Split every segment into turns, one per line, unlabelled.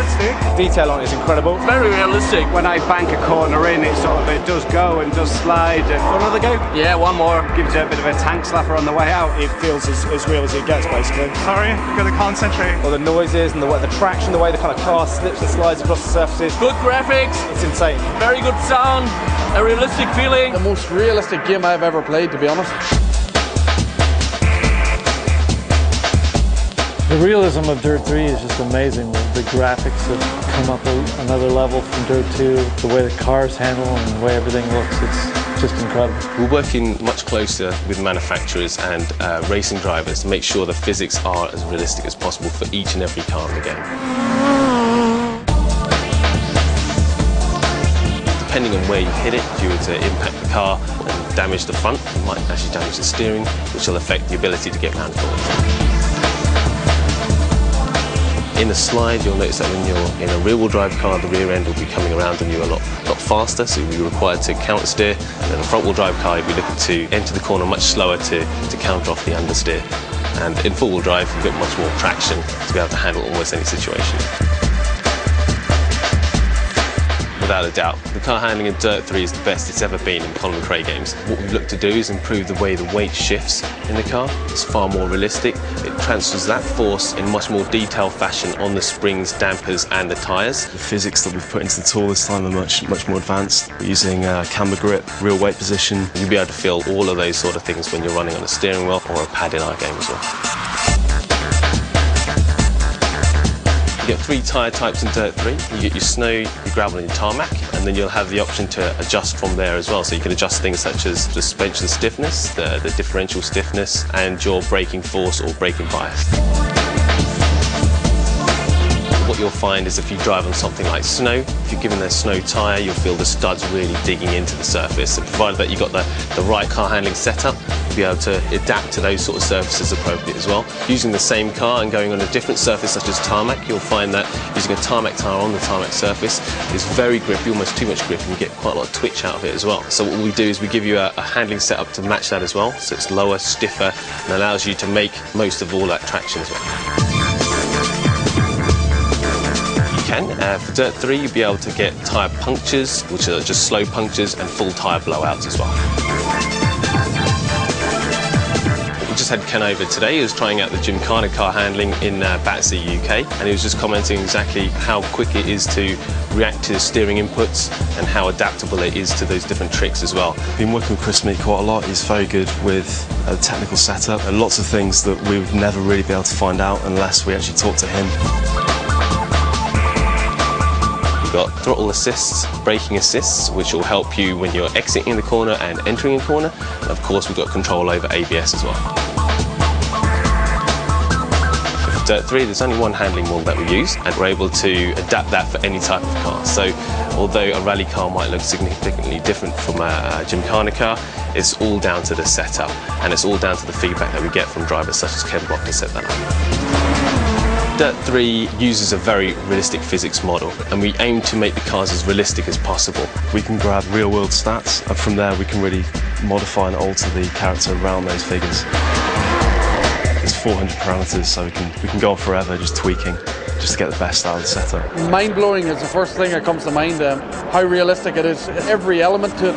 steer?
Detail on it is incredible.
Very realistic.
When I bank a corner in, it does go and does slide. And another go?
Yeah, one more.
Gives you a bit of a tank slapper on the way out. It feels as real as it gets, basically.
Sorry, you've got to concentrate.
All the noises and the traction, the way the kind of car slips and slides across the surfaces.
Good graphics.
It's insane.
Very good sound. A realistic feeling.
The most realistic game I've ever played, to be honest.
The realism of DiRT 3 is just amazing. The graphics have come up another level from DiRT 2. The way the cars handle and the way everything looks, it's just incredible.
We're working much closer with manufacturers and racing drivers to make sure the physics are as realistic as possible for each and every car in the game. Depending on where you hit it, if you were to impact the car and damage the front, you might actually damage the steering, which will affect the ability to get round forward. In a slide, you'll notice that when you're in a rear-wheel drive car, the rear end will be coming around on you a lot faster, so you'll be required to counter steer. And in a front-wheel drive car, you'll be looking to enter the corner much slower to counter off the understeer. And in four-wheel drive, you've got much more traction to be able to handle almost any situation. Without a doubt, the car handling in DiRT 3 is the best it's ever been in Colin McRae games. What we've looked to do is improve the way the weight shifts in the car. It's far more realistic. It transfers that force in much more detailed fashion on the springs, dampers and the tyres.
The physics that we've put into the tool this time are much more advanced. We're using camber grip, real weight position.
You'll be able to feel all of those sort of things when you're running on a steering wheel or a pad in our game as well. You get three tyre types in DiRT 3. You get your snow, your gravel and your tarmac, and then you'll have the option to adjust from there as well. So you can adjust things such as the suspension stiffness, the differential stiffness, and your braking force or braking bias. What you'll find is if you drive on something like snow, if you're given a snow tyre, you'll feel the studs really digging into the surface. And provided that you've got the right car handling setup, you'll be able to adapt to those sort of surfaces appropriate as well. Using the same car and going on a different surface such as tarmac, you'll find that using a tarmac tyre on the tarmac surface is very grippy, almost too much grip, and you get quite a lot of twitch out of it as well. So what we do is we give you a handling setup to match that as well, so it's lower, stiffer, and allows you to make most of all that traction as well. For DiRT 3, you'll be able to get tyre punctures, which are just slow punctures, and full tyre blowouts as well. We just had Ken over today. He was trying out the Gymkhana car handling in Battersea, UK, and he was just commenting exactly how quick it is to react to steering inputs and how adaptable it is to those different tricks as well.
I've been working with Chris Meek quite a lot. He's very good with the technical setup, and lots of things that we would never really be able to find out unless we actually talk to him.
Got throttle assists, braking assists, which will help you when you're exiting the corner and entering a corner. And of course, we've got control over ABS as well. For DiRT 3, there's only one handling model that we use, and we're able to adapt that for any type of car. So, although a rally car might look significantly different from a Gymkhana car, it's all down to the setup, and it's all down to the feedback that we get from drivers such as Ken Block to set that up. DiRT 3 uses a very realistic physics model, and we aim to make the cars as realistic as possible.
We can grab real-world stats, and from there we can really modify and alter the character around those figures. There's 400 parameters, so we can go on forever just tweaking, just to get the best out of the setup.
Mind-blowing is the first thing that comes to mind. How realistic it is. Every element to it,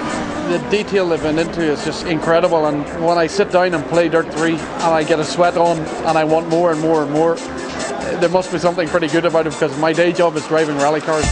the detail they've been into is just incredible. And when I sit down and play DiRT 3 and I get a sweat on and I want more and more and more, there must be something pretty good about it, because my day job is driving rally cars.